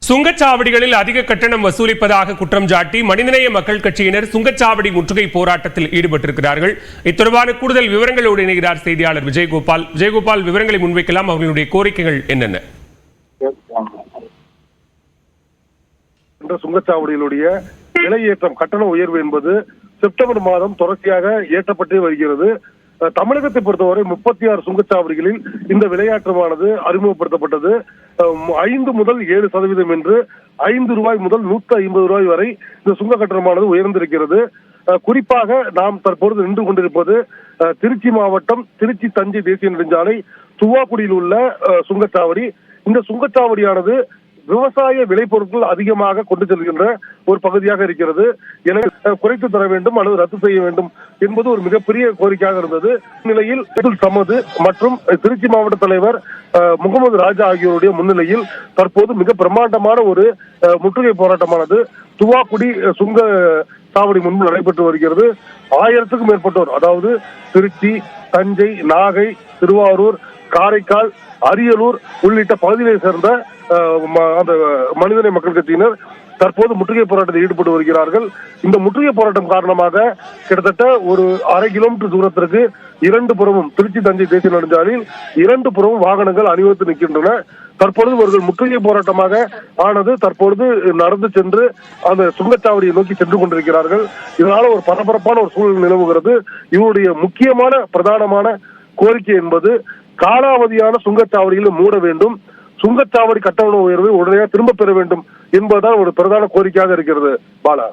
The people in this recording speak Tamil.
சுங்கச்சாவடிகளில் அதிக கட்டணம் வசூலிப்பதாக குற்றம் சாட்டி மனிதநேய மக்கள் கட்சியினர் சுங்கச்சாவடி முற்றுகை போராட்டத்தில் ஈடுபட்டிருக்கிறார்கள். இத்தொடர்பான கூடுதல் விவரங்களோடு இணைகிறார் செய்தியாளர் விஜயகோபால். விஜயகோபால், விவரங்களை முன்வைக்கலாம். அவர்களுடைய கோரிக்கைகள் என்னென்ன? சுங்கச்சாவடிகளுடைய விலையேற்றம், கட்டண உயர்வு என்பது செப்டம்பர் மாதம் தொடர்ச்சியாக ஏற்றப்பட்டே வருகிறது. தமிழகத்தை பொறுத்தவரை 36 சுங்கச்சாவடிகளில் இந்த விலையேற்றமானது அறிமுகப்படுத்தப்பட்டது. 5 முதல் 7% என்று ₹5 முதல் ₹150 வரை இந்த சுங்க கட்டணமானது உயர்ந்திருக்கிறது. குறிப்பாக நாம் தற்பொழுது நின்று கொண்டிருப்பது திருச்சி மாவட்டம் திருச்சி தஞ்சை தேசிய நெடுஞ்சாலை துவாக்குடியில் உள்ள சுங்கச்சாவடி. இந்த சுங்கச்சாவடியானது விவசாய விளைபொருட்கள் அதிகமாக கொண்டு செல்கின்ற ஒரு பகுதியாக இருக்கிறது. எனவே குறைத்து தர வேண்டும் அல்லது ரத்து செய்ய வேண்டும் என்பது ஒரு மிகப்பெரிய கோரிக்கையாக இருந்தது. நிலையில் சமது மற்றும் திருச்சி மாவட்ட தலைவர் முகமது ராஜா ஆகியோருடைய முன்னிலையில் தற்போது மிக பிரம்மாண்டமான ஒரு முற்றுகை போராட்டமானது துவாக்குடி சுங்க சாவடி முன்பு நடைபெற்று வருகிறது. 1000க்கும் மேற்பட்டோர், அதாவது திருச்சி, தஞ்சை, நாகை, திருவாரூர், காரைக்கால், அரியலூர் உள்ளிட்ட பகுதிகளை சேர்ந்த அந்த மனிதநேய மக்கள் கட்சியினர் தற்போது முற்றுகை போராட்டத்தில் ஈடுபட்டு வருகிறார்கள். இந்த முற்றுகை போராட்டம் காரணமாக கிட்டத்தட்ட ஒரு 1/2 கிலோமீட்டர் தூரத்திற்கு 2 புறமும் திருச்சி தஞ்சை தேசிய நெடுஞ்சாலையில் 2 புறமும் வாகனங்கள் அணிவகுத்து நிற்கின்றன. தற்பொழுது இவர்கள் முற்றுகை போராட்டமாக ஆனது தற்பொழுது நடந்து சென்று அந்த சுங்கச்சாவடியை நோக்கி சென்று கொண்டிருக்கிறார்கள். இதனால ஒரு பரபரப்பான ஒரு சூழல் நிலவுகிறது. இவருடைய முக்கியமான பிரதானமான கோரிக்கை என்பது காலாவதியான சுங்கச்சாவடிகளை மூட வேண்டும், சுங்கச்சாவடி கட்டண உயர்வை உடனடியாக திரும்ப பெற வேண்டும் என்பதுதான் ஒரு பிரதான கோரிக்கையாக இருக்கிறது. பாலா.